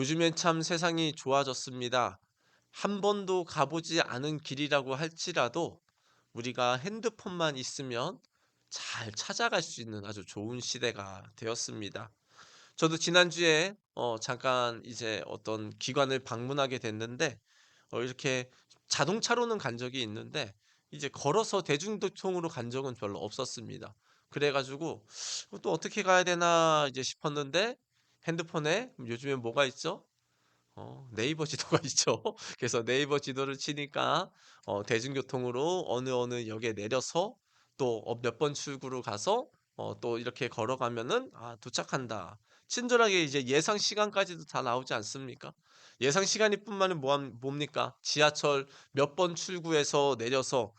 요즘엔 참 세상이 좋아졌습니다. 한 번도 가보지 않은 길이라고 할지라도 우리가 핸드폰만 있으면 잘 찾아갈 수 있는 아주 좋은 시대가 되었습니다. 저도 지난주에 잠깐 이제 어떤 기관을 방문하게 됐는데 이렇게 자동차로는 간 적이 있는데 이제 걸어서 대중교통으로 간 적은 별로 없었습니다. 그래 가지고 또 어떻게 가야 되나 이제 싶었는데 핸드폰에 요즘에 뭐가 있죠? 네이버 지도가 있죠. 그래서 네이버 지도를 치니까 대중교통으로 어느 역에 내려서 또 몇 번 출구로 가서 또 이렇게 걸어가면은 '아 도착한다.' 친절하게 이제 예상 시간까지도 다 나오지 않습니까? 예상 시간이 뿐만은 뭡니까? 지하철 몇 번 출구에서 내려서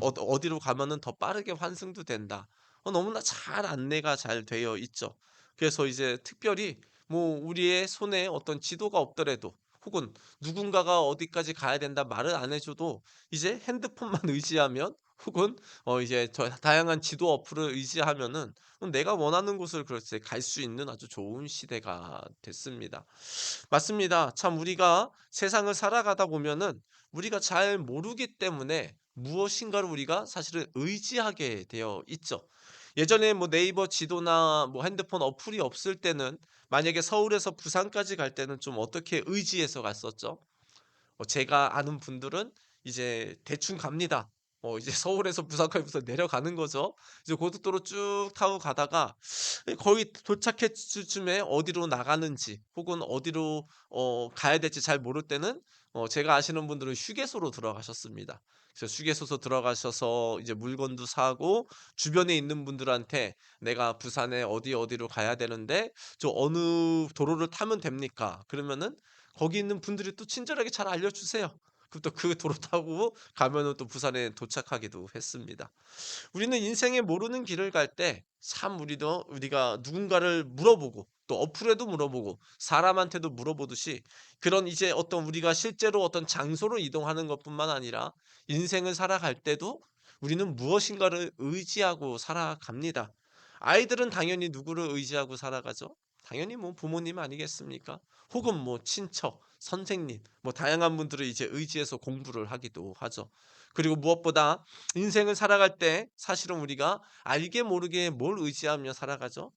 어디로 가면은 더 빠르게 환승도 된다. 너무나 잘 안내가 잘 되어 있죠. 그래서 이제 특별히 뭐 우리의 손에 어떤 지도가 없더라도 혹은 누군가가 어디까지 가야 된다 말을 안 해 줘도 이제 핸드폰만 의지하면 혹은 이제 다양한 지도 어플을 의지하면은 내가 원하는 곳을 글쎄 갈 수 있는 아주 좋은 시대가 됐습니다. 맞습니다. 참 우리가 세상을 살아가다 보면은 우리가 잘 모르기 때문에 무엇인가를 우리가 사실은 의지하게 되어 있죠. 예전에 뭐 네이버 지도나 뭐 핸드폰 어플이 없을 때는 만약에 서울에서 부산까지 갈 때는 좀 어떻게 의지해서 갔었죠? 제가 아는 분들은 이제 대충 갑니다. 이제 서울에서 부산까지 내려가는 거죠. 이제 고속도로 쭉 타고 가다가 거의 도착했을 쯤에 어디로 나가는지 혹은 어디로 가야 될지 잘 모를 때는 제가 아시는 분들은 휴게소로 들어가셨습니다. 그래서 휴게소서 들어가셔서 이제 물건도 사고 주변에 있는 분들한테 "내가 부산에 어디로 가야 되는데 저 어느 도로를 타면 됩니까?" 그러면은 거기 있는 분들이 또 친절하게 잘 알려주세요. 그럼 또 그 도로 타고 가면은 또 부산에 도착하기도 했습니다. 우리는 인생에 모르는 길을 갈 때 참 우리가 누군가를 물어보고 또 어플에도 물어보고 사람한테도 물어보듯이 그런 이제 어떤 우리가 실제로 어떤 장소로 이동하는 것뿐만 아니라 인생을 살아갈 때도 우리는 무엇인가를 의지하고 살아갑니다. 아이들은 당연히 누구를 의지하고 살아가죠? 당연히 뭐 부모님 아니겠습니까? 혹은 뭐 친척, 선생님, 뭐 다양한 분들을 이제 의지해서 공부를 하기도 하죠. 그리고 무엇보다 인생을 살아갈 때 사실은 우리가 알게 모르게 뭘 의지하며 살아가죠?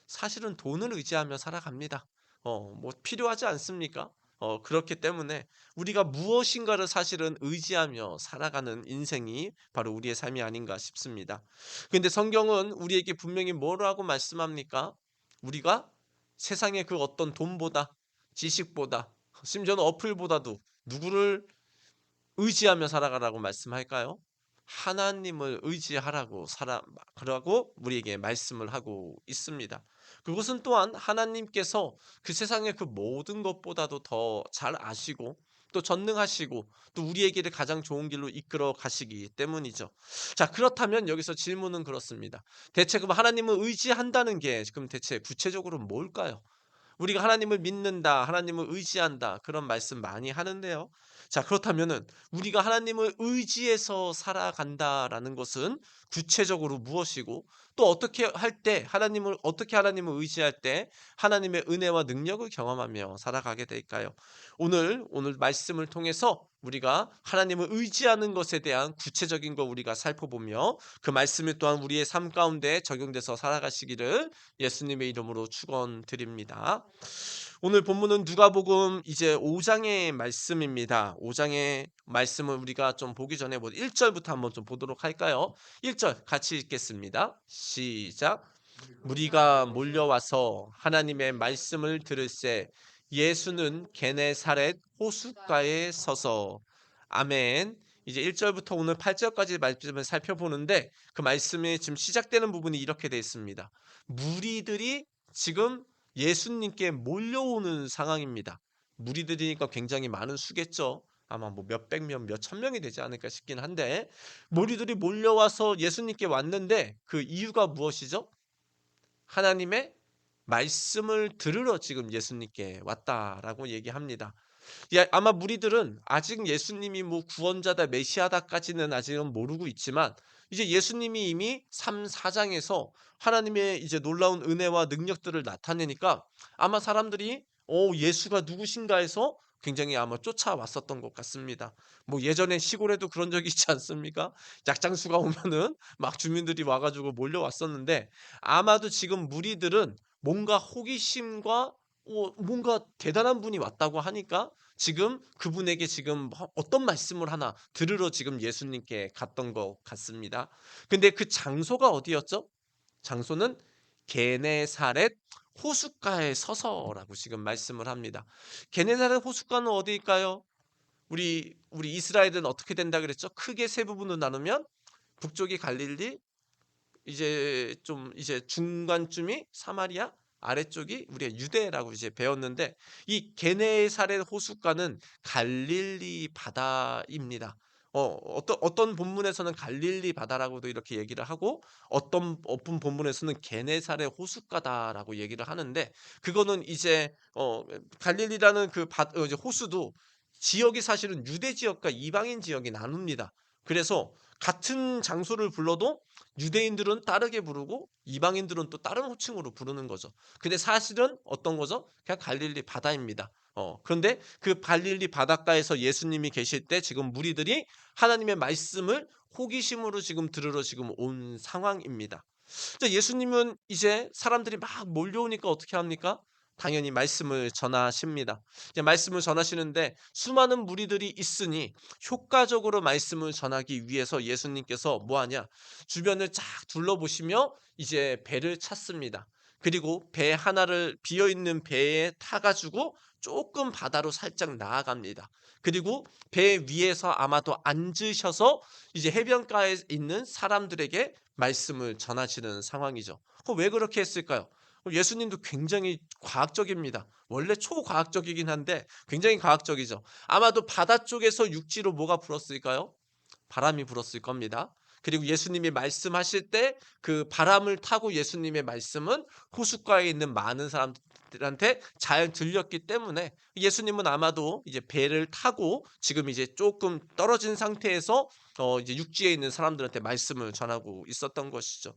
사실은 돈을 의지하며 살아갑니다. 뭐 필요하지 않습니까? 그렇기 때문에 우리가 무엇인가를 사실은 의지하며 살아가는 인생이 바로 우리의 삶이 아닌가 싶습니다. 근데 성경은 우리에게 분명히 뭐라고 말씀합니까? 우리가 세상의 그 어떤 돈보다 지식보다 심지어는 어플보다도 누구를 의지하며 살아가라고 말씀할까요? 하나님을 의지하라고 그러고 우리에게 말씀을 하고 있습니다. 그것은 또한 하나님께서 그 세상의 그 모든 것보다도 더 잘 아시고 또 전능하시고 또 우리에게를 가장 좋은 길로 이끌어 가시기 때문이죠. 자, 그렇다면 여기서 질문은 그렇습니다. 대체 그럼 하나님을 의지한다는 게 지금 대체 구체적으로 뭘까요? 우리가 하나님을 믿는다, 하나님을 의지한다 그런 말씀 많이 하는데요. 자, 그렇다면은 우리가 하나님을 의지해서 살아간다라는 것은 구체적으로 무엇이고 또 어떻게 하나님을 의지할 때 하나님의 은혜와 능력을 경험하며 살아가게 될까요? 오늘 말씀을 통해서 우리가 하나님을 의지하는 것에 대한 구체적인 거 우리가 살펴보며 그 말씀이 또한 우리의 삶 가운데 적용돼서 살아가시기를 예수님의 이름으로 축원드립니다. 오늘 본문은 누가복음 이제 5 장의 말씀입니다. 5 장의 말씀을 우리가 좀 보기 전에 1 절부터 한번 좀 보도록 할까요? 1절 같이 읽겠습니다. 시작. 무리가 몰려와서 하나님의 말씀을 들을새 예수는 게네사렛 호숫가에 서서 아멘. 이제 1 절부터 오늘 8 절까지 말씀을 살펴보는데 그 말씀이 지금 시작되는 부분이 이렇게 되어 있습니다. 무리들이 지금 예수님께 몰려오는 상황입니다. 무리들이니까 굉장히 많은 수겠죠. 아마 뭐 몇백 명, 몇천 명이 되지 않을까 싶긴 한데 무리들이 몰려와서 예수님께 왔는데 그 이유가 무엇이죠? 하나님의 말씀을 들으러 지금 예수님께 왔다라고 얘기합니다. 아마 무리들은 아직 예수님이 뭐 구원자다 메시아다까지는 아직은 모르고 있지만 이제 예수님이 이미 3, 4장에서 하나님의 이제 놀라운 은혜와 능력들을 나타내니까 아마 사람들이 예수가 누구신가 해서 굉장히 아마 쫓아왔었던 것 같습니다. 뭐 예전에 시골에도 그런 적이 있지 않습니까? 약장수가 오면은 막 주민들이 와 가지고 몰려왔었는데 아마도 지금 무리들은 뭔가 호기심과 뭔가 대단한 분이 왔다고 하니까 지금 그분에게 지금 어떤 말씀을 하나 들으러 지금 예수님께 갔던 것 같습니다. 근데 그 장소가 어디였죠? 장소는 게네사렛 호숫가에 서서라고 지금 말씀을 합니다. 게네사렛 호숫가는 어디일까요? 우리 이스라엘은 어떻게 된다 그랬죠? 크게 세 부분으로 나누면 북쪽이 갈릴리, 이제 중간쯤이 사마리아, 아래쪽이 우리가 유대라고 이제 배웠는데 이 게네사렛 호숫가는 갈릴리 바다입니다. 어떤 본문에서는 갈릴리 바다라고도 이렇게 얘기를 하고 어떤 본문에서는 게네사렛 호숫가다라고 얘기를 하는데 그거는 이제 갈릴리라는 이제 호수도 지역이 사실은 유대 지역과 이방인 지역이 나눕니다. 그래서 같은 장소를 불러도 유대인들은 다르게 부르고 이방인들은 또 다른 호칭으로 부르는 거죠. 근데 사실은 어떤 거죠? 그냥 갈릴리 바다입니다. 그런데 그 갈릴리 바닷가에서 예수님이 계실 때 지금 무리들이 하나님의 말씀을 호기심으로 지금 들으러 지금 온 상황입니다. 자, 예수님은 이제 사람들이 막 몰려오니까 어떻게 합니까? 당연히 말씀을 전하십니다. 이제 말씀을 전하시는데 수많은 무리들이 있으니 효과적으로 말씀을 전하기 위해서 예수님께서 뭐 하냐? 주변을 쫙 둘러보시며 이제 배를 찾습니다. 그리고 배 하나를 비어 있는 배에 타 가지고 조금 바다로 살짝 나아갑니다. 그리고 배 위에서 아마도 앉으셔서 이제 해변가에 있는 사람들에게 말씀을 전하시는 상황이죠. 왜 그렇게 했을까요? 예수님도 굉장히 과학적입니다. 원래 초과학적이긴 한데 굉장히 과학적이죠. 아마도 바다 쪽에서 육지로 뭐가 불었을까요? 바람이 불었을 겁니다. 그리고 예수님이 말씀하실 때 그 바람을 타고 예수님의 말씀은 호숫가에 있는 많은 사람들한테 잘 들렸기 때문에 예수님은 아마도 이제 배를 타고 지금 이제 조금 떨어진 상태에서 이제 육지에 있는 사람들한테 말씀을 전하고 있었던 것이죠.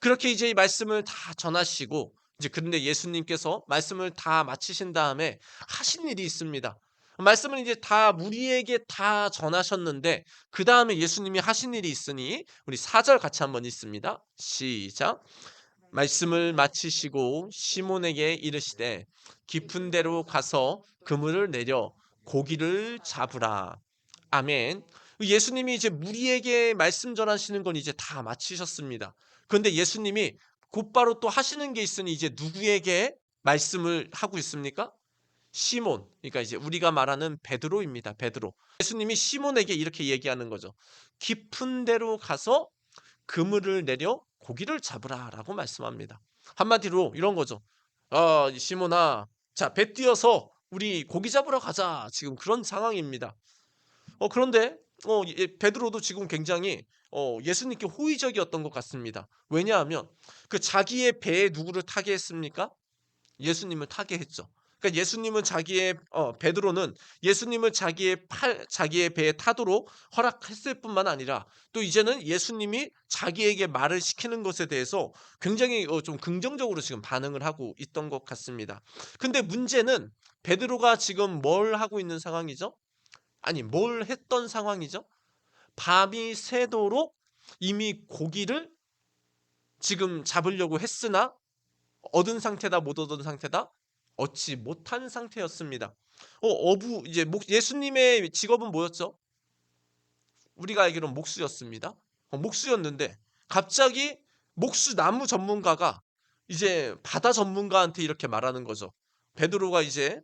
그렇게 이제 이 말씀을 다 전하시고 이제 그런데 예수님께서 말씀을 다 마치신 다음에 하신 일이 있습니다. 말씀을 이제 다 무리에게 다 전하셨는데 그다음에 예수님이 하신 일이 있으니 우리 4절 같이 한번 읽습니다. 시작. 말씀을 마치시고 시몬에게 이르시되 깊은 데로 가서 그물을 내려 고기를 잡으라. 아멘. 예수님이 이제 무리에게 말씀 전하시는 건 이제 다 마치셨습니다. 그런데 예수님이 곧바로 또 하시는 게 있으니 이제 누구에게 말씀을 하고 있습니까? 시몬. 그러니까 이제 우리가 말하는 베드로입니다. 베드로. 예수님이 시몬에게 이렇게 얘기하는 거죠. 깊은 데로 가서 그물을 내려 고기를 잡으라라고 말씀합니다. 한마디로 이런 거죠. 시몬아, 자, 배 띄어서 우리 고기 잡으러 가자. 지금 그런 상황입니다. 그런데 베드로도 지금 굉장히 예수님께 호의적이었던 것 같습니다. 왜냐하면 그 자기의 배에 누구를 타게 했습니까? 예수님을 타게 했죠. 그러니까 예수님은 베드로는 예수님을 자기의 배에 타도록 허락했을 뿐만 아니라 또 이제는 예수님이 자기에게 말을 시키는 것에 대해서 굉장히 좀 긍정적으로 지금 반응을 하고 있던 것 같습니다. 근데 문제는 베드로가 지금 뭘 하고 있는 상황이죠? 아니, 뭘 했던 상황이죠? 밤이 새도록 이미 고기를 지금 잡으려고 했으나 얻은 상태다 못 얻은 상태다? 얻지 못한 상태였습니다. 이제 예수님의 직업은 뭐였죠? 우리가 알기로는 목수였습니다. 목수였는데 갑자기 나무 전문가가 이제 바다 전문가한테 이렇게 말하는 거죠. 베드로가 이제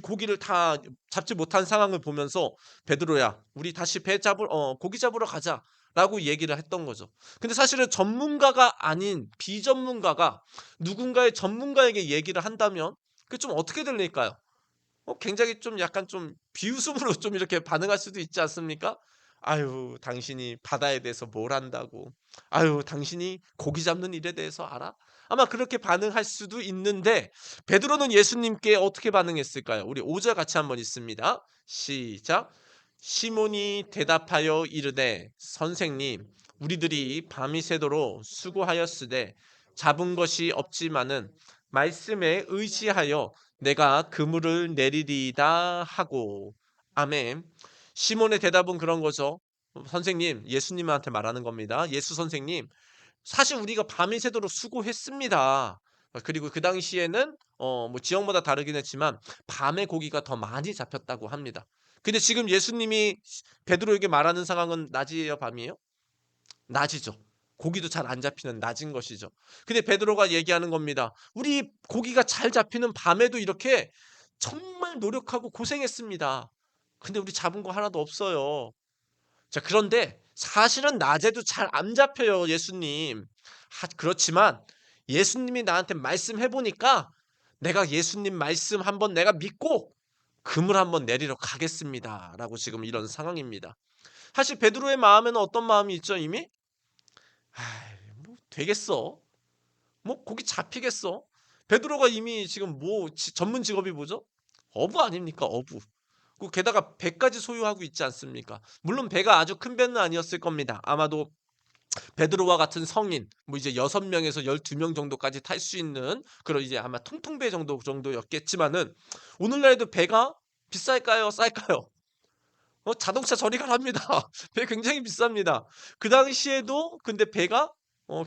고기를 다 잡지 못한 상황을 보면서 베드로야, 우리 다시 고기 잡으러 가자라고 얘기를 했던 거죠. 근데 사실은 전문가가 아닌 비전문가가 누군가의 전문가에게 얘기를 한다면 그 좀 어떻게 들릴까요? 굉장히 좀 약간 좀 비웃음으로 좀 이렇게 반응할 수도 있지 않습니까? "아유 당신이 바다에 대해서 뭘 안다고. 아유 당신이 고기 잡는 일에 대해서 알아?" 아마 그렇게 반응할 수도 있는데 베드로는 예수님께 어떻게 반응했을까요? 우리 5절 같이 한번 읽습니다. 시작. 시몬이 대답하여 이르되 선생님 우리들이 밤이 새도록 수고하였으되 잡은 것이 없지만은 말씀에 의지하여 내가 그물을 내리리이다 하고. 아멘. 시몬의 대답은 그런 거죠. 선생님, 예수님한테 말하는 겁니다. 예수 선생님, 사실 우리가 밤이 새도록 수고했습니다. 그리고 그 당시에는 뭐 지역마다 다르긴 했지만 밤에 고기가 더 많이 잡혔다고 합니다. 근데 지금 예수님이 베드로에게 말하는 상황은 낮이에요, 밤이에요? 낮이죠. 고기도 잘 안 잡히는 낮인 것이죠. 근데 베드로가 얘기하는 겁니다. "우리 고기가 잘 잡히는 밤에도 이렇게 정말 노력하고 고생했습니다. 근데 우리 잡은 거 하나도 없어요." 자, 그런데 사실은 낮에도 잘 안 잡혀요, 예수님. 그렇지만 예수님이 나한테 말씀해 보니까 내가 예수님 말씀 한번 내가 믿고 금을 한번 내리러 가겠습니다라고 지금 이런 상황입니다. 사실 베드로의 마음에는 어떤 마음이 있죠, 이미? 아이, 뭐 되겠어? 뭐 고기 잡히겠어? 베드로가 이미 지금 뭐 전문 직업이 뭐죠? 어부 아닙니까? 어부. 게다가 배까지 소유하고 있지 않습니까? 물론 배가 아주 큰 배는 아니었을 겁니다. 아마도 베드로와 같은 성인 뭐 이제 6명에서 12명 정도까지 탈 수 있는 그런 이제 아마 통통배 정도였겠지만은, 오늘날에도 배가 비쌀까요? 쌀까요? 자동차 저리 가랍니다. 배 굉장히 비쌉니다. 그 당시에도 근데 배가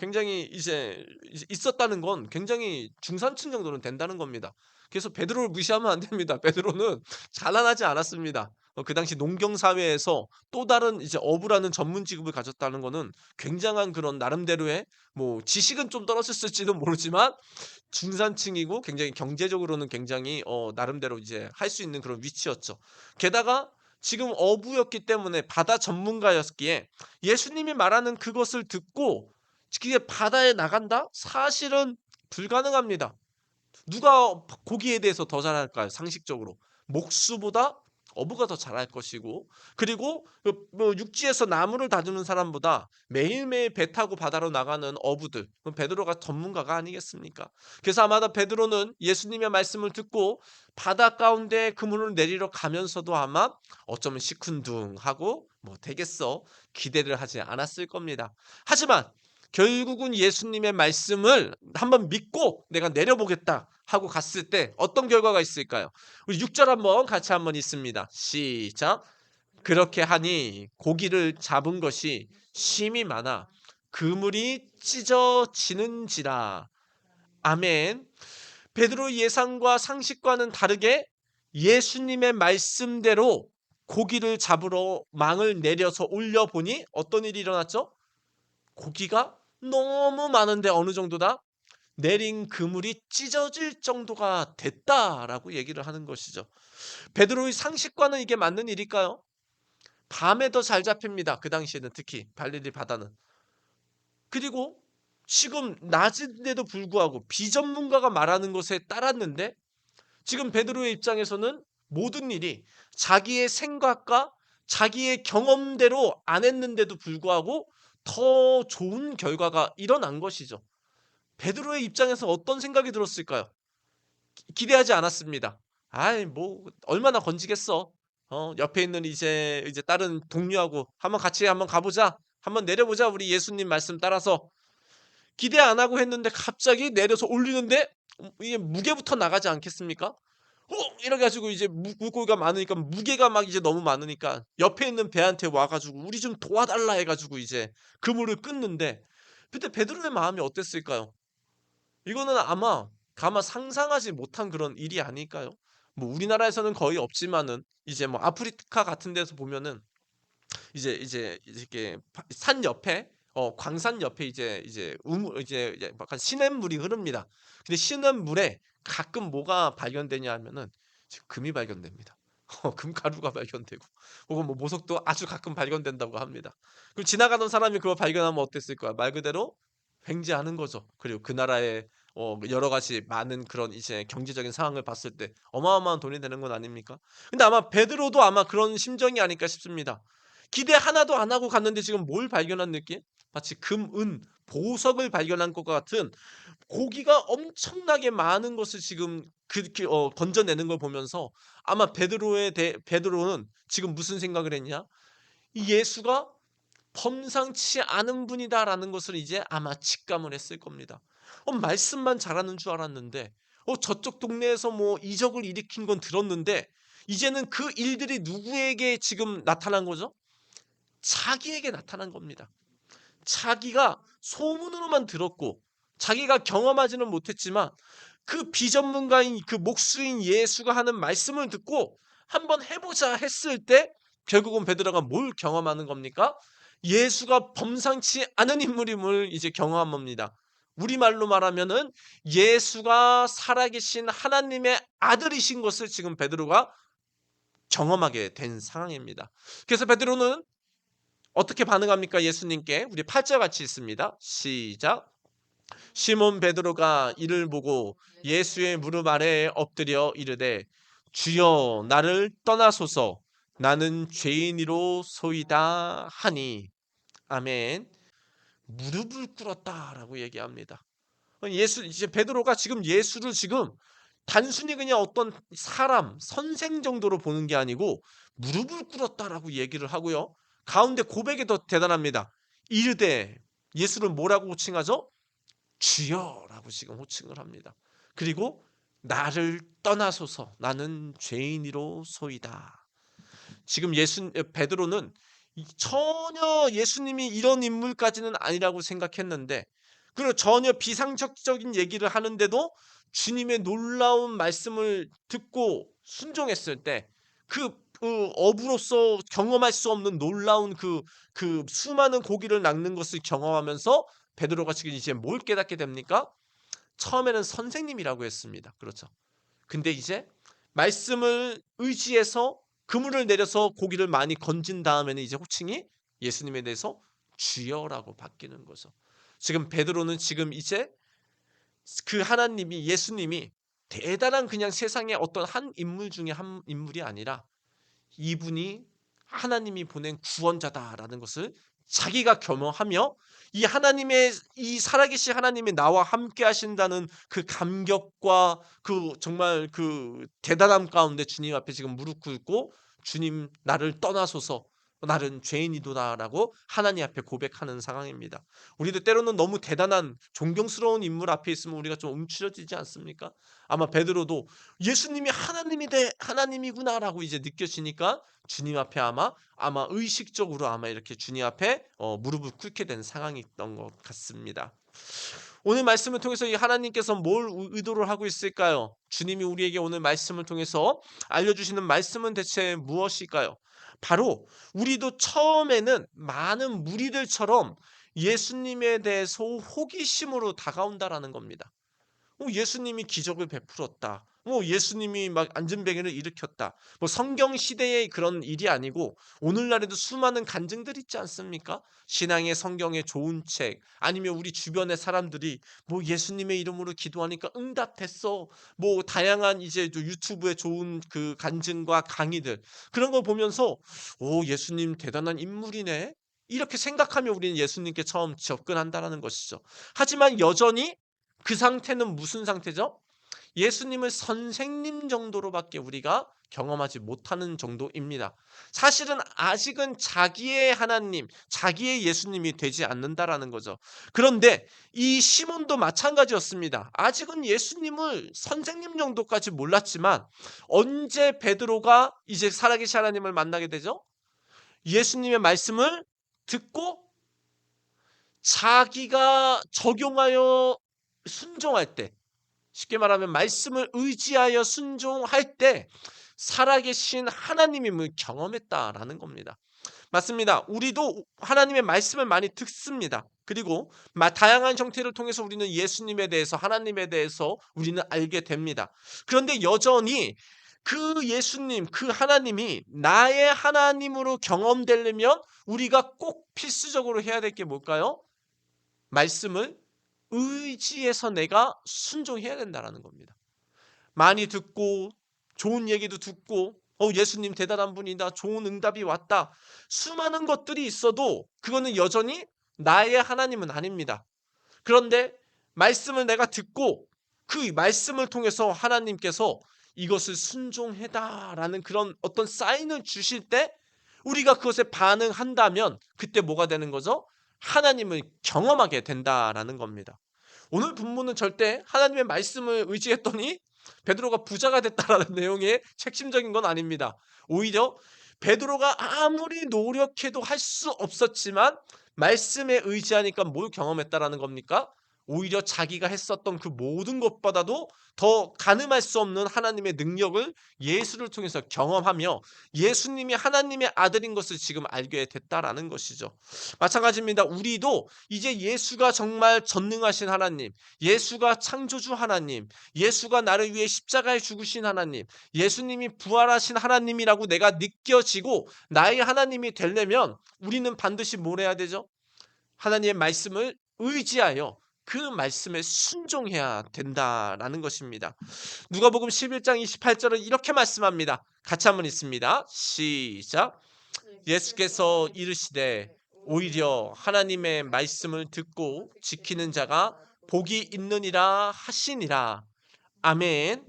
굉장히 이제 있었다는 건 굉장히 중산층 정도는 된다는 겁니다. 그래서 베드로를 무시하면 안 됩니다. 베드로는 가난하지 않았습니다. 그 당시 농경 사회에서 또 다른 이제 어부라는 전문 직업을 가졌다는 거는 굉장한 그런 나름대로의 뭐 지식은 좀 떨어졌을지도 모르지만 중산층이고 굉장히 경제적으로는 굉장히 나름대로 이제 할 수 있는 그런 위치였죠. 게다가 지금 어부였기 때문에 바다 전문가였기에 예수님이 말하는 그것을 듣고 그게 바다에 나간다? 사실은 불가능합니다. 누가 고기에 대해서 더 잘할까요? 상식적으로. 목수보다 어부가 더 잘할 것이고, 그리고 뭐 육지에서 나무를 다루는 사람보다 매일매일 배 타고 바다로 나가는 어부들, 그럼 베드로가 전문가가 아니겠습니까? 그래서 아마도 베드로는 예수님의 말씀을 듣고 바다 가운데 그물을 내리러 가면서도 아마 어쩌면 시큰둥하고 뭐 되겠어 기대를 하지 않았을 겁니다. 하지만 결국은 예수님의 말씀을 한번 믿고 내가 내려보겠다 하고 갔을 때 어떤 결과가 있을까요? 우리 6절 한번 같이 한번 있습니다. 시작. 그렇게 하니 고기를 잡은 것이 심이 많아 그물이 찢어지는지라. 아멘. 베드로의 예상과 상식과는 다르게 예수님의 말씀대로 고기를 잡으러 망을 내려서 올려보니 어떤 일이 일어났죠? 고기가 너무 많은데 어느 정도다? 내린 그물이 찢어질 정도가 됐다라고 얘기를 하는 것이죠. 베드로의 상식과는 이게 맞는 일일까요? 밤에 더 잘 잡힙니다. 그 당시에는 특히 갈릴리 바다는. 그리고 지금 낮인데도 불구하고 비전문가가 말하는 것에 따랐는데 지금 베드로의 입장에서는 모든 일이 자기의 생각과 자기의 경험대로 안 했는데도 불구하고 더 좋은 결과가 일어난 것이죠. 베드로의 입장에서 어떤 생각이 들었을까요? 기대하지 않았습니다. 아이 뭐 얼마나 건지겠어. 옆에 있는 이제 다른 동료하고 한번 같이 한번 가보자. 한번 내려보자. 우리 예수님 말씀 따라서. 기대 안 하고 했는데 갑자기 내려서 올리는데 이게 무게부터 나가지 않겠습니까? 이래 가지고 이제 물고기가 많으니까 무게가 막 이제 너무 많으니까 옆에 있는 배한테 와 가지고 "우리 좀 도와달라." 해 가지고 이제 그물을 끊는데, 그때 베드로의 마음이 어땠을까요? 이거는 아마 가만 상상하지 못한 그런 일이 아닐까요? 뭐 우리나라에서는 거의 없지만은 이제 뭐 아프리카 같은 데서 보면은 이제 이렇게 산 옆에 광산 옆에 이제 우물 이제 약간 시냇물이 흐릅니다. 근데 시냇물에 가끔 뭐가 발견되냐 하면은 지금 금이 발견됩니다. 금가루가 발견되고, 혹은 뭐 보석도 아주 가끔 발견된다고 합니다. 그럼 지나가던 사람이 그걸 발견하면 어땠을 거야? 말 그대로 횡재하는 거죠. 그리고 그 나라의 여러 가지 많은 그런 이제 경제적인 상황을 봤을 때 어마어마한 돈이 되는 건 아닙니까? 근데 아마 베드로도 아마 그런 심정이 아닐까 싶습니다. 기대 하나도 안 하고 갔는데 지금 뭘 발견한 느낌? 마치 금, 은, 보석을 발견한 것과 같은 고기가 엄청나게 많은 것을 지금 그렇게 건져내는 걸 보면서 아마 베드로는 지금 무슨 생각을 했냐? 이 예수가 범상치 않은 분이다라는 것을 이제 아마 직감을 했을 겁니다. 말씀만 잘하는 줄 알았는데, 저쪽 동네에서 뭐 이적을 일으킨 건 들었는데, 이제는 그 일들이 누구에게 지금 나타난 거죠? 자기에게 나타난 겁니다. 자기가 소문으로만 들었고 자기가 경험하지는 못했지만 그 비전문가인 그 목수인 예수가 하는 말씀을 듣고 한번 해보자 했을 때 결국은 베드로가 뭘 경험하는 겁니까? 예수가 범상치 않은 인물임을 이제 경험한 겁니다. 우리말로 말하면은 예수가 살아계신 하나님의 아들이신 것을 지금 베드로가 경험하게 된 상황입니다. 그래서 베드로는 어떻게 반응합니까? 예수님께. 우리 8절 같이 있습니다. 시작. 시몬 베드로가 이를 보고 예수의 무릎 아래에 엎드려 이르되 주여 나를 떠나소서 나는 죄인이로소이다 하니. 아멘. 무릎을 꿇었다라고 얘기합니다. 예수 이제 베드로가 지금 예수를 지금 단순히 그냥 어떤 사람, 선생 정도로 보는 게 아니고 무릎을 꿇었다라고 얘기를 하고요. 가운데 고백이 더 대단합니다. 이르되 예수를 뭐라고 호칭하죠? 주여라고 지금 호칭을 합니다. 그리고 나를 떠나소서 나는 죄인이로소이다. 지금 베드로는 전혀 예수님이 이런 인물까지는 아니라고 생각했는데, 그리고 전혀 비상식적인 얘기를 하는데도 주님의 놀라운 말씀을 듣고 순종했을 때 그 어부로서 경험할 수 없는 놀라운 그 수많은 고기를 낚는 것을 경험하면서 베드로가 지금 이제 뭘 깨닫게 됩니까? 처음에는 선생님이라고 했습니다. 그렇죠. 근데 이제 말씀을 의지해서 그물을 내려서 고기를 많이 건진 다음에는 이제 호칭이 예수님에 대해서 주여라고 바뀌는 거죠. 지금 베드로는 지금 이제 그 하나님이 예수님이 대단한 그냥 세상의 어떤 한 인물 중에 한 인물이 아니라 이분이 하나님이 보낸 구원자다라는 것을 자기가 겸허하며 이 하나님의 이 살아계신 하나님이 나와 함께 하신다는 그 감격과 그 정말 그 대단함 가운데 주님 앞에 지금 무릎 꿇고 주님 나를 떠나소서 나는 죄인이도다라고 하나님 앞에 고백하는 상황입니다. 우리도 때로는 너무 대단한 존경스러운 인물 앞에 있으면 우리가 좀 움츠러지지 않습니까? 아마 베드로도 예수님이 하나님이구나라고 이제 느껴지니까 주님 앞에 아마 의식적으로 아마 이렇게 주님 앞에 무릎을 꿇게 된 상황이 있던 것 같습니다. 오늘 말씀을 통해서 이 하나님께서 뭘 의도를 하고 있을까요? 주님이 우리에게 오늘 말씀을 통해서 알려주시는 말씀은 대체 무엇일까요? 바로 우리도 처음에는 많은 무리들처럼 예수님에 대해서 호기심으로 다가온다라는 겁니다. 예수님이 기적을 베풀었다. 예수님이 막 안전병을 일으켰다. 성경 시대의 그런 일이 아니고 오늘날에도 수많은 간증들 있지 않습니까? 신앙의 성경의 좋은 책 아니면 우리 주변의 사람들이 예수님의 이름으로 기도하니까 응답했어. 다양한 이제 유튜브에 좋은 그 간증과 강의들 그런 걸 보면서 예수님 대단한 인물이네. 이렇게 생각하며 우리는 예수님께 처음 접근한다라는 것이죠. 하지만 여전히 그 상태는 무슨 상태죠? 예수님을 선생님 정도로밖에 우리가 경험하지 못하는 정도입니다. 사실은 아직은 자기의 하나님, 자기의 예수님이 되지 않는다라는 거죠. 그런데 이 시몬도 마찬가지였습니다. 아직은 예수님을 선생님 정도까지 몰랐지만 언제 베드로가 이제 살아계신 하나님을 만나게 되죠? 예수님의 말씀을 듣고 자기가 적용하여 순종할 때, 쉽게 말하면 말씀을 의지하여 순종할 때 살아계신 하나님임을 경험했다라는 겁니다. 맞습니다. 우리도 하나님의 말씀을 많이 듣습니다. 그리고 다양한 형태를 통해서 우리는 예수님에 대해서 하나님에 대해서 우리는 알게 됩니다. 그런데 여전히 그 예수님, 그 하나님이 나의 하나님으로 경험되려면 우리가 꼭 필수적으로 해야 될 게 뭘까요? 말씀을 의지해서 내가 순종해야 된다라는 겁니다. 많이 듣고 좋은 얘기도 듣고 예수님 대단한 분이다. 좋은 응답이 왔다. 수많은 것들이 있어도 그거는 여전히 나의 하나님은 아닙니다. 그런데 말씀을 내가 듣고 그 말씀을 통해서 하나님께서 이것을 순종해다라는 그런 어떤 사인을 주실 때 우리가 그것에 반응한다면 그때 뭐가 되는 거죠? 하나님을 경험하게 된다라는 겁니다. 오늘 본문은 절대 하나님의 말씀을 의지했더니 베드로가 부자가 됐다라는 내용의 핵심적인 건 아닙니다. 오히려 베드로가 아무리 노력해도 할 수 없었지만 말씀에 의지하니까 뭘 경험했다라는 겁니까? 오히려 자기가 했었던 그 모든 것보다도 더 가늠할 수 없는 하나님의 능력을 예수를 통해서 경험하며 예수님이 하나님의 아들인 것을 지금 알게 됐다라는 것이죠. 마찬가지입니다. 우리도 이제 예수가 정말 전능하신 하나님, 예수가 창조주 하나님, 예수가 나를 위해 십자가에 죽으신 하나님, 예수님이 부활하신 하나님이라고 내가 느껴지고 나의 하나님이 되려면 우리는 반드시 뭘 해야 되죠? 하나님의 말씀을 의지하여 그 말씀에 순종해야 된다라는 것입니다. 누가복음 11장 28절은 이렇게 말씀합니다. 같이 한번 읽습니다. 시작. 예수께서 이르시되 오히려 하나님의 말씀을 듣고 지키는 자가 복이 있느니라 하시니라. 아멘.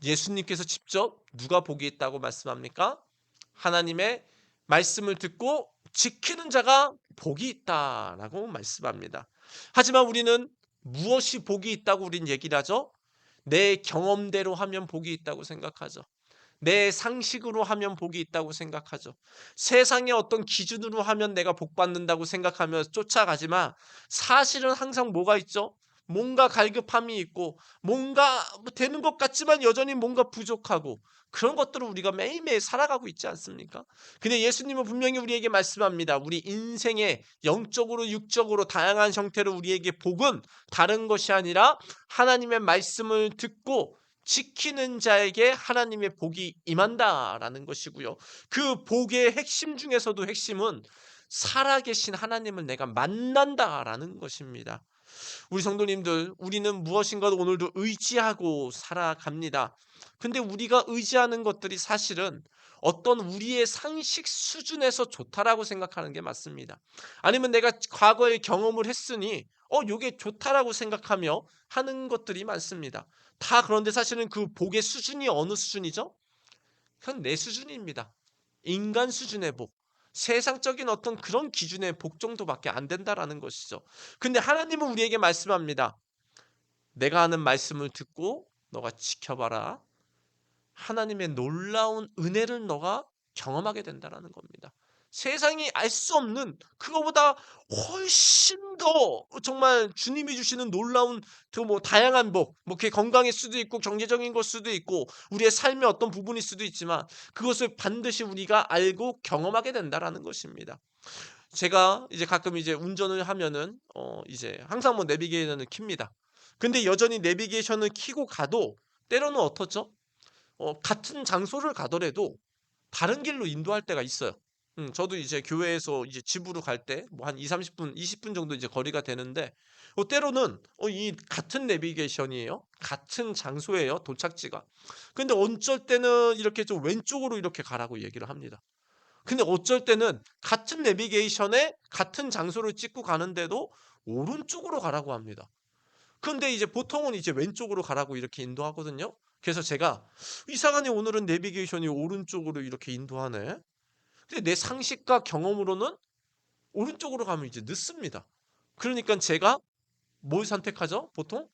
예수님께서 직접 누가 복이 있다고 말씀합니까? 하나님의 말씀을 듣고 지키는 자가 복이 있다라고 말씀합니다. 하지만 우리는 무엇이 복이 있다고 우린 얘기를 하죠? 내 경험대로 하면 복이 있다고 생각하죠. 내 상식으로 하면 복이 있다고 생각하죠. 세상의 어떤 기준으로 하면 내가 복 받는다고 생각하며 쫓아가지만 사실은 항상 뭐가 있죠? 뭔가 갈급함이 있고 뭔가 되는 것 같지만 여전히 뭔가 부족하고 그런 것들을 우리가 매일매일 살아가고 있지 않습니까? 근데 예수님은 분명히 우리에게 말씀합니다. 우리 인생의 영적으로 육적으로 다양한 형태로 우리에게 복은 다른 것이 아니라 하나님의 말씀을 듣고 지키는 자에게 하나님의 복이 임한다라는 것이고요. 그 복의 핵심 중에서도 핵심은 살아계신 하나님을 내가 만난다라는 것입니다. 우리 성도님들, 우리는 무엇인가 오늘도 의지하고 살아갑니다. 근데 우리가 의지하는 것들이 사실은 어떤 우리의 상식 수준에서 좋다라고 생각하는 게 맞습니다. 아니면 내가 과거에 경험을 했으니 요게 좋다라고 생각하며 하는 것들이 많습니다. 다 그런데 사실은 그 복의 수준이 어느 수준이죠? 그건 내 수준입니다. 인간 수준의 복. 세상적인 어떤 그런 기준의 복 정도밖에 안 된다라는 것이죠. 근데 하나님은 우리에게 말씀합니다. 내가 하는 말씀을 듣고 너가 지켜봐라. 하나님의 놀라운 은혜를 너가 경험하게 된다라는 겁니다. 세상이 알 수 없는 그거보다 훨씬 더 정말 주님이 주시는 놀라운 그 다양한 복, 그게 건강일 수도 있고 경제적인 것 수도 있고 우리의 삶의 어떤 부분일 수도 있지만 그것을 반드시 우리가 알고 경험하게 된다라는 것입니다. 제가 이제 가끔 이제 운전을 하면은 이제 항상 내비게이션을 켭니다. 근데 여전히 내비게이션을 켜고 가도 때로는 어떻죠? 같은 장소를 가더라도 다른 길로 인도할 때가 있어요. 저도 이제 교회에서 이제 집으로 갈 때 한 2-30분, 20분 정도 이제 거리가 되는데 때로는 이 같은 내비게이션이에요. 같은 장소예요, 도착지가. 근데 어쩔 때는 이렇게 좀 왼쪽으로 이렇게 가라고 얘기를 합니다. 근데 어쩔 때는 같은 내비게이션에 같은 장소를 찍고 가는데도 오른쪽으로 가라고 합니다. 근데 이제 보통은 이제 왼쪽으로 가라고 이렇게 인도하거든요. 그래서 제가 이상하네 오늘은 내비게이션이 오른쪽으로 이렇게 인도하네. 근데 내 상식과 경험으로는 오른쪽으로 가면 이제 늦습니다. 그러니까 제가 뭘 선택하죠? 보통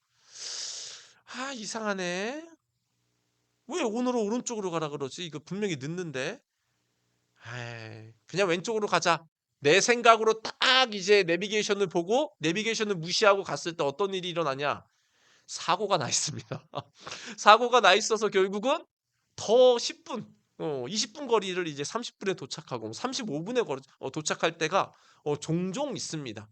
이상하네. 왜 오늘은 오른쪽으로 가라 그러지? 이거 분명히 늦는데. 그냥 왼쪽으로 가자. 내 생각으로 딱 이제 내비게이션을 보고 내비게이션을 무시하고 갔을 때 어떤 일이 일어나냐? 사고가 나 있습니다. 사고가 나 있어서 결국은 더 10분, 20분 거리를 이제 30분에 도착하고 35분에 도착할 때가 종종 있습니다.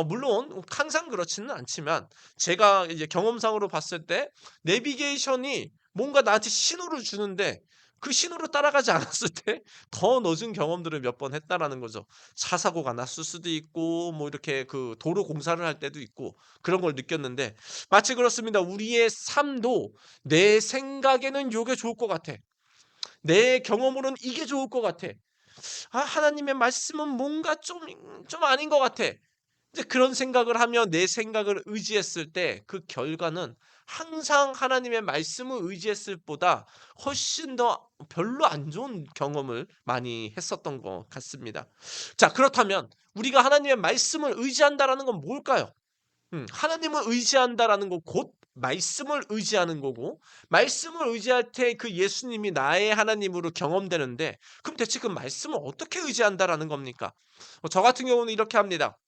물론 항상 그렇지는 않지만 제가 이제 경험상으로 봤을 때 내비게이션이 뭔가 나한테 신호를 주는데 그 신호를 따라가지 않았을 때 더 늦은 경험들을 몇 번 했다라는 거죠. 차 사고가 났을 수도 있고 이렇게 그 도로 공사를 할 때도 있고 그런 걸 느꼈는데 마치 그렇습니다. 우리의 삶도 내 생각에는 요게 좋을 것 같아. 내 경험으로는 이게 좋을 것 같아. 하나님의 말씀은 뭔가 좀 아닌 것 같아. 이제 그런 생각을 하며 내 생각을 의지했을 때 그 결과는 항상 하나님의 말씀을 의지했을 보다 훨씬 더 별로 안 좋은 경험을 많이 했었던 것 같습니다. 자, 그렇다면 우리가 하나님의 말씀을 의지한다라는 건 뭘까요? 하나님을 의지한다라는 건 곧 말씀을 의지하는 거고, 말씀을 의지할 때 그 예수님이 나의 하나님으로 경험되는데, 그럼 대체 그 말씀을 어떻게 의지한다라는 겁니까? 저 같은 경우는 이렇게 합니다.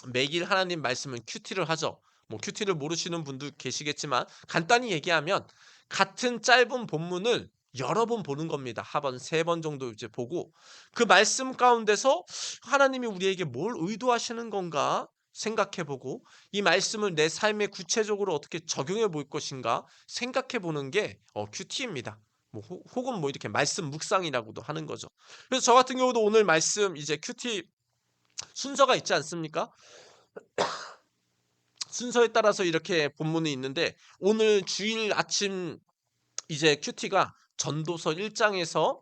매일 하나님 말씀은 큐티를 하죠. 뭐 큐티를 모르시는 분도 계시겠지만 간단히 얘기하면 같은 짧은 본문을 여러 번 보는 겁니다. 하번 세 번 정도 이제 보고 그 말씀 가운데서 하나님이 우리에게 뭘 의도하시는 건가 생각해 보고 이 말씀을 내 삶에 구체적으로 어떻게 적용해 볼 것인가 생각해 보는 게 큐티입니다. 뭐 혹은 뭐 이렇게 말씀 묵상이라고도 하는 거죠. 그래서 저 같은 경우도 오늘 말씀 이제 큐티 순서가 있지 않습니까? 순서에 따라서 이렇게 본문이 있는데 오늘 주일 아침 이제 큐티가 전도서 1장에서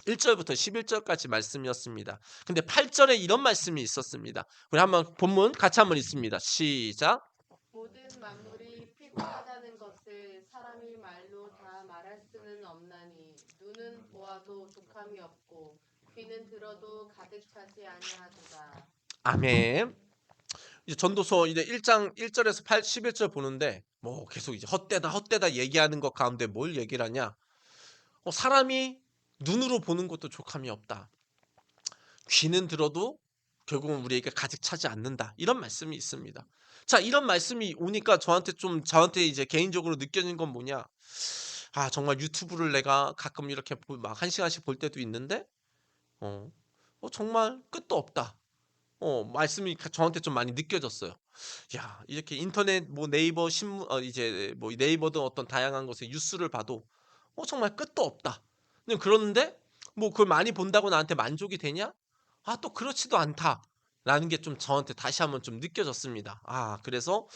1절부터 11절까지 말씀이었습니다. 근데 8절에 이런 말씀이 있었습니다. 우리 한번 본문 같이 한번 읽습니다. 시작. 모든 만물이 피곤하다는 것을 사람이 말로 다 말할 수는 없나니 눈은 보아도 독함이 없고 귀는 들어도 가득 차지 아니하도다. 아멘. 이제 전도서 이제 1장 1절에서 11절 보는데 뭐 계속 이제 헛되다 헛되다 얘기하는 것 가운데 뭘 얘기를 하냐? 사람이 눈으로 보는 것도 족함이 없다. 귀는 들어도 결국은 우리에게 가득 차지 않는다. 이런 말씀이 있습니다. 자, 이런 말씀이 오니까 저한테 이제 개인적으로 느껴진 건 뭐냐? 아, 정말 유튜브를 내가 가끔 이렇게 막 한 시간씩 볼 때도 있는데, 어, 정말 끝도 없다. 말씀이 저한테 좀 많이 느껴졌어요. 야, 이렇게 인터넷 뭐 네이버 신문, 이제 뭐 네이버든 어떤 다양한 것에 뉴스를 봐도, 정말 끝도 없다. 그러는데, 뭐 그걸 많이 본다고 나한테 만족이 되냐? 아, 또 그렇지도 않다. 라는 게 좀 저한테 다시 한번 좀 느껴졌습니다. 아, 그래서,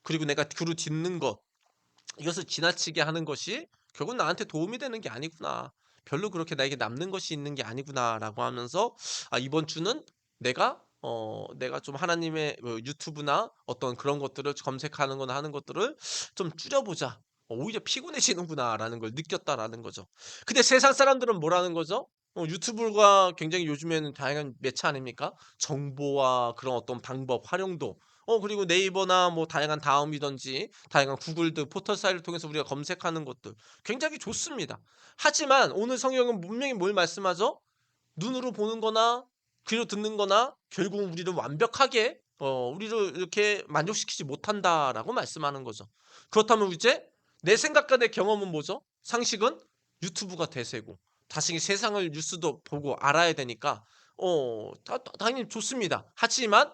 그리고 내가 귀로 듣는 것, 이것을 지나치게 하는 것이 결국 나한테 도움이 되는 게 아니구나. 별로 그렇게 나에게 남는 것이 있는 게 아니구나라고 하면서 이번 주는 내가 좀 하나님의 유튜브나 어떤 그런 것들을 검색하는 거나 하는 것들을 좀 줄여보자. 오히려 피곤해지는구나라는 걸 느꼈다라는 거죠. 근데 세상 사람들은 뭐라는 거죠? 유튜브가 굉장히 요즘에는 다양한 매체 아닙니까? 정보와 그런 어떤 방법, 활용도 그리고 네이버나 뭐 다양한 다음이든지 다양한 구글드 포털 사이트를 통해서 우리가 검색하는 것들 굉장히 좋습니다. 하지만 오늘 성경은 분명히 뭘 말씀하죠? 눈으로 보는 거나 귀로 듣는 거나 결국은 우리를 완벽하게 우리를 이렇게 만족시키지 못한다라고 말씀하는 거죠. 그렇다면 이제 내 생각과 내 경험은 뭐죠? 상식은 유튜브가 대세고 다시 세상을 뉴스도 보고 알아야 되니까 당연히 좋습니다. 하지만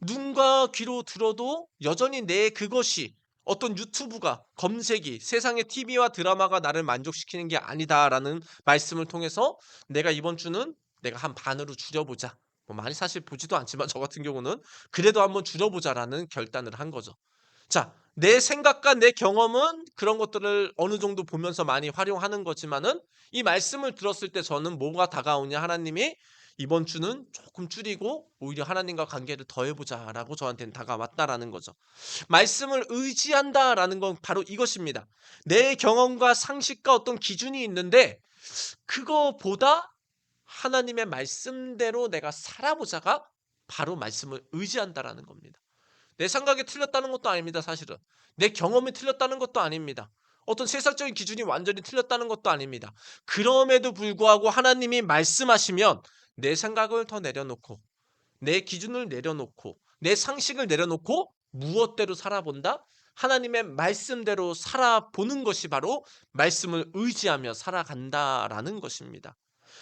눈과 귀로 들어도 여전히 내 그것이 어떤 유튜브가 검색이 세상의 TV와 드라마가 나를 만족시키는 게 아니다라는 말씀을 통해서 내가 이번 주는 내가 한 반으로 줄여보자. 뭐 많이 사실 보지도 않지만 저 같은 경우는 그래도 한번 줄여보자라는 결단을 한 거죠. 자, 내 생각과 내 경험은 그런 것들을 어느 정도 보면서 많이 활용하는 거지만은 이 말씀을 들었을 때 저는 뭐가 다가오냐 하나님이 이번 주는 조금 줄이고 오히려 하나님과 관계를 더해보자라고 저한테는 다가왔다라는 거죠. 말씀을 의지한다라는 건 바로 이것입니다. 내 경험과 상식과 어떤 기준이 있는데 그거보다 하나님의 말씀대로 내가 살아보자가 바로 말씀을 의지한다라는 겁니다. 내 생각이 틀렸다는 것도 아닙니다, 사실은. 내 경험이 틀렸다는 것도 아닙니다. 어떤 세상적인 기준이 완전히 틀렸다는 것도 아닙니다. 그럼에도 불구하고 하나님이 말씀하시면 내 생각을 더 내려놓고 내 기준을 내려놓고 내 상식을 내려놓고 무엇대로 살아본다? 하나님의 말씀대로 살아보는 것이 바로 말씀을 의지하며 살아간다라는 것입니다.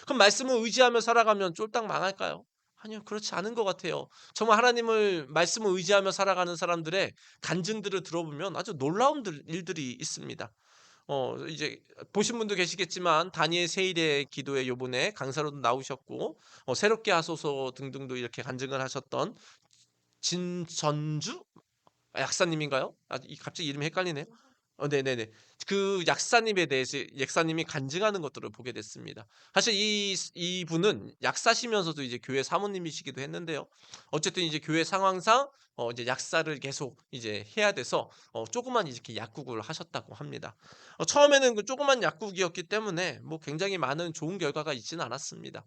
그럼 말씀을 의지하며 살아가면 쫄딱 망할까요? 아니요, 그렇지 않은 것 같아요. 정말 하나님을 말씀을 의지하며 살아가는 사람들의 간증들을 들어보면 아주 놀라운 일들이 있습니다. 이제 보신 분도 계시겠지만 다니엘 세일의 기도에 요번에 강사로도 나오셨고 새롭게 하소서 등등도 이렇게 간증을 하셨던 진전주 약사님인가요? 갑자기 이름이 헷갈리네요. 네네네. 그 약사님에 대해서 약사님이 간증하는 것들을 보게 됐습니다. 사실 이분은 약사시면서도 이제 교회 사모님이시기도 했는데요. 어쨌든 이제 교회 상황상 이제 약사를 계속 이제 해야 돼서 조그만 이렇게 약국을 하셨다고 합니다. 처음에는 그 조그만 약국이었기 때문에 뭐 굉장히 많은 좋은 결과가 있지는 않았습니다.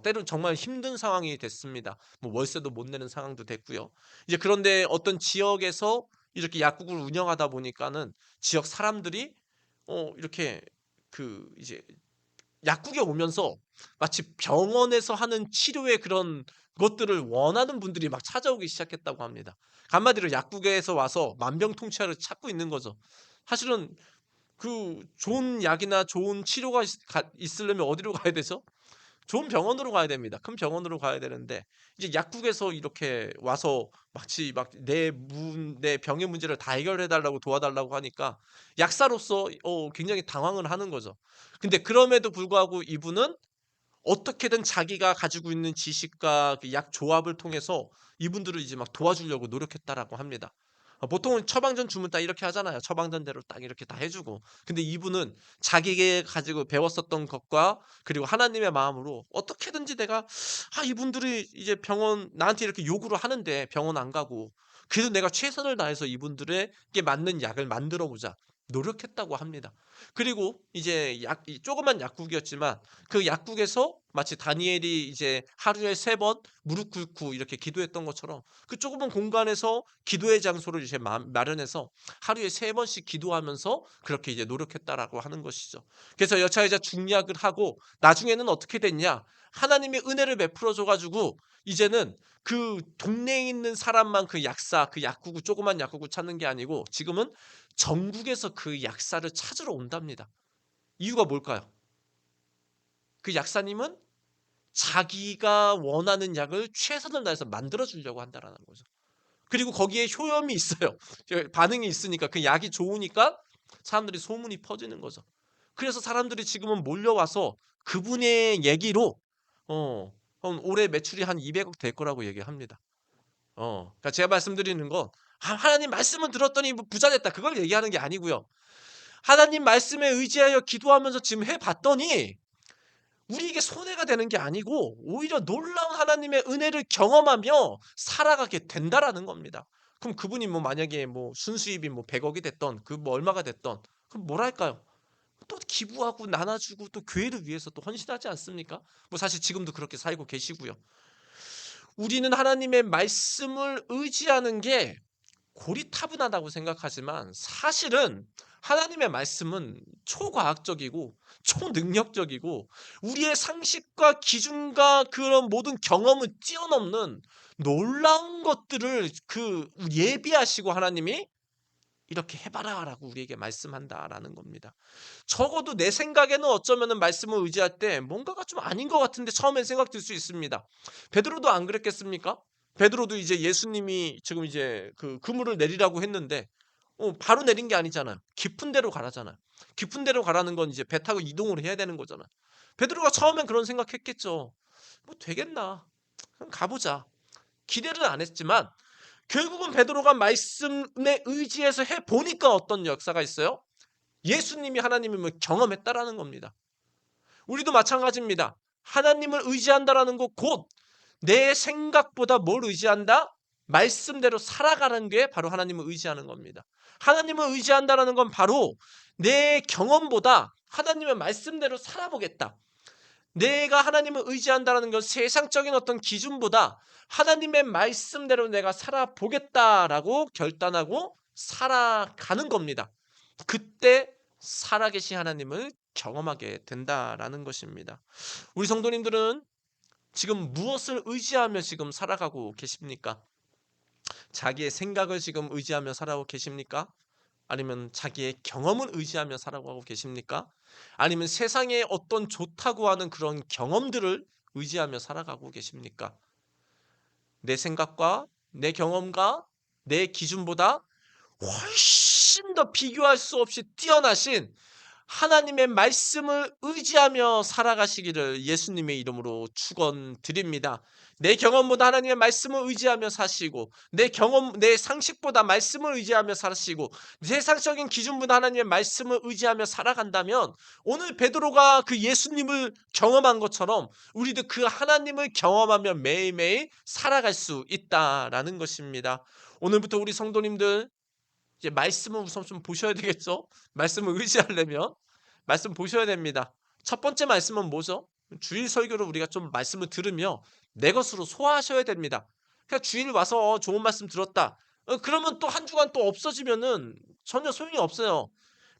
때론 정말 힘든 상황이 됐습니다. 뭐 월세도 못 내는 상황도 됐고요. 이제 그런데 어떤 지역에서 이렇게 약국을 운영하다 보니까는 지역 사람들이 이렇게 그 이제 약국에 오면서 마치 병원에서 하는 치료의 그런 것들을 원하는 분들이 막 찾아오기 시작했다고 합니다. 한마디로 약국에서 와서 만병통치약을 찾고 있는 거죠. 사실은 그 좋은 약이나 좋은 치료가 있으려면 어디로 가야 되죠? 좋은 병원으로 가야 됩니다. 큰 병원으로 가야 되는데 이제 약국에서 이렇게 와서 마치 막 내 병의 문제를 다 해결해 달라고 도와달라고 하니까 약사로서 굉장히 당황을 하는 거죠. 근데 그럼에도 불구하고 이분은 어떻게든 자기가 가지고 있는 지식과 그 약 조합을 통해서 이분들을 이제 막 도와주려고 노력했다라고 합니다. 보통은 처방전 주면 딱 이렇게 하잖아요. 처방전대로 딱 이렇게 다 해 주고. 근데 이분은 자기가 가지고 배웠었던 것과 그리고 하나님의 마음으로 어떻게든지 내가 이분들이 이제 병원 나한테 이렇게 요구를 하는데 병원 안 가고 그래도 내가 최선을 다해서 이분들에게 맞는 약을 만들어 보자. 노력했다고 합니다. 그리고 이제 이 조그만 약국이었지만 그 약국에서 마치 다니엘이 이제 하루에 3번 무릎 꿇고 이렇게 기도했던 것처럼 그 조그만 공간에서 기도의 장소를 이제 마련해서 하루에 3번씩 기도하면서 그렇게 이제 노력했다라고 하는 것이죠. 그래서 여차여차 중약을 하고 나중에는 어떻게 됐냐? 하나님의 은혜를 베풀어 줘 가지고 이제는 그 동네에 있는 사람만 그 약사, 그 약국을 조그만 약국을 찾는 게 아니고 지금은 전국에서 그 약사를 찾으러 온답니다. 이유가 뭘까요? 그 약사님은 자기가 원하는 약을 최선을 다해서 만들어 주려고 한다라는 거죠. 그리고 거기에 효험이 있어요. 반응이 있으니까 그 약이 좋으니까 사람들이 소문이 퍼지는 거죠. 그래서 사람들이 지금은 몰려와서 그분의 얘기로 올해 매출이 한 200억 될 거라고 얘기합니다. 그러니까 제가 말씀드리는 건 하나님 말씀은 들었더니 뭐 부자 됐다 그걸 얘기하는 게 아니고요. 하나님 말씀에 의지하여 기도하면서 지금 해 봤더니 우리에게 손해가 되는 게 아니고 오히려 놀라운 하나님의 은혜를 경험하며 살아가게 된다라는 겁니다. 그럼 그분이 뭐 만약에 뭐 순수입이 뭐 100억이 됐던 그 뭐 얼마가 됐던 그럼 뭐랄까요? 또 기부하고 나눠주고 또 교회를 위해서 또 헌신하지 않습니까? 뭐 사실 지금도 그렇게 살고 계시고요. 우리는 하나님의 말씀을 의지하는 게 고리타분하다고 생각하지만 사실은 하나님의 말씀은 초과학적이고 초능력적이고 우리의 상식과 기준과 그런 모든 경험을 뛰어넘는 놀라운 것들을 그 예비하시고 하나님이 이렇게 해봐라라고 우리에게 말씀한다라는 겁니다. 적어도 내 생각에는 어쩌면은 말씀을 의지할 때 뭔가가 좀 아닌 것 같은데 처음엔 생각될 수 있습니다. 베드로도 안 그랬겠습니까? 베드로도 이제 예수님이 지금 이제 그 그물을 내리라고 했는데 바로 내린 게 아니잖아요. 깊은 데로 가라잖아요. 깊은 데로 가라는 건 이제 배 타고 이동을 해야 되는 거잖아요. 베드로가 처음엔 그런 생각했겠죠. 뭐 되겠나? 그럼 가보자. 기대를 안 했지만 결국은 베드로가 말씀에 의지해서 해 보니까 어떤 역사가 있어요? 예수님이 하나님임을 경험했다라는 겁니다. 우리도 마찬가지입니다. 하나님을 의지한다라는 것 곧 내 생각보다 뭘 의지한다? 말씀대로 살아가는 게 바로 하나님을 의지하는 겁니다. 하나님을 의지한다라는 건 바로 내 경험보다 하나님의 말씀대로 살아보겠다. 내가 하나님을 의지한다는 건 세상적인 어떤 기준보다 하나님의 말씀대로 내가 살아보겠다라고 결단하고 살아가는 겁니다. 그때 살아계신 하나님을 경험하게 된다라는 것입니다. 우리 성도님들은 지금 무엇을 의지하며 지금 살아가고 계십니까? 자기의 생각을 지금 의지하며 살아가고 계십니까? 아니면 자기의 경험을 의지하며 살아가고 계십니까? 아니면 세상에 어떤 좋다고 하는 그런 경험들을 의지하며 살아가고 계십니까? 내 생각과 내 경험과 내 기준보다 훨씬 더 비교할 수 없이 뛰어나신 하나님의 말씀을 의지하며 살아가시기를 예수님의 이름으로 축원드립니다. 내 경험보다 하나님의 말씀을 의지하며 사시고, 내 경험, 내 상식보다 말씀을 의지하며 사시고, 세상적인 기준보다 하나님의 말씀을 의지하며 살아간다면 오늘 베드로가 그 예수님을 경험한 것처럼 우리도 그 하나님을 경험하며 매일매일 살아갈 수 있다라는 것입니다. 오늘부터 우리 성도님들 이제 말씀을 우선 좀 보셔야 되겠죠? 말씀을 의지하려면 말씀 보셔야 됩니다. 첫 번째 말씀은 뭐죠? 주일 설교를 우리가 좀 말씀을 들으며 내 것으로 소화하셔야 됩니다. 그냥 주일 와서 좋은 말씀 들었다. 그러면 또 한 주간 또 없어지면은 전혀 소용이 없어요.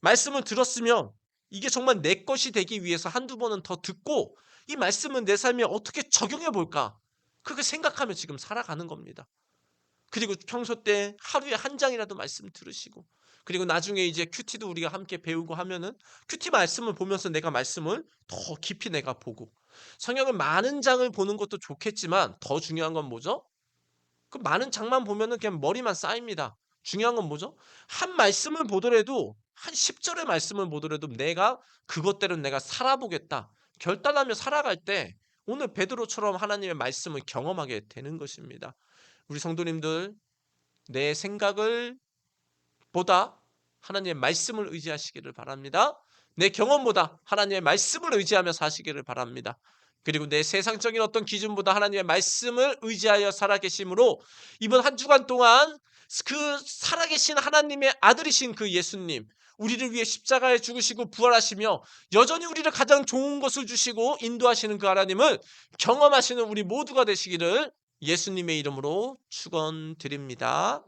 말씀을 들었으면 이게 정말 내 것이 되기 위해서 한두 번은 더 듣고 이 말씀은 내 삶에 어떻게 적용해 볼까? 그렇게 생각하며 지금 살아가는 겁니다. 그리고 평소 때 하루에 한 장이라도 말씀 들으시고, 그리고 나중에 이제 큐티도 우리가 함께 배우고 하면은 큐티 말씀을 보면서 내가 말씀을 더 깊이 내가 보고, 성경을 많은 장을 보는 것도 좋겠지만 더 중요한 건 뭐죠? 그 많은 장만 보면은 그냥 머리만 쌓입니다. 중요한 건 뭐죠? 한 말씀을 보더라도 한 10절의 말씀을 보더라도 내가 그것대로 내가 살아보겠다 결단하며 살아갈 때 오늘 베드로처럼 하나님의 말씀을 경험하게 되는 것입니다. 우리 성도님들, 내 생각을 보다 하나님의 말씀을 의지하시기를 바랍니다. 내 경험보다 하나님의 말씀을 의지하며 사시기를 바랍니다. 그리고 내 세상적인 어떤 기준보다 하나님의 말씀을 의지하여 살아계심으로 이번 한 주간 동안 그 살아계신 하나님의 아들이신 그 예수님, 우리를 위해 십자가에 죽으시고 부활하시며 여전히 우리를 가장 좋은 것을 주시고 인도하시는 그 하나님을 경험하시는 우리 모두가 되시기를 예수님의 이름으로 축원드립니다.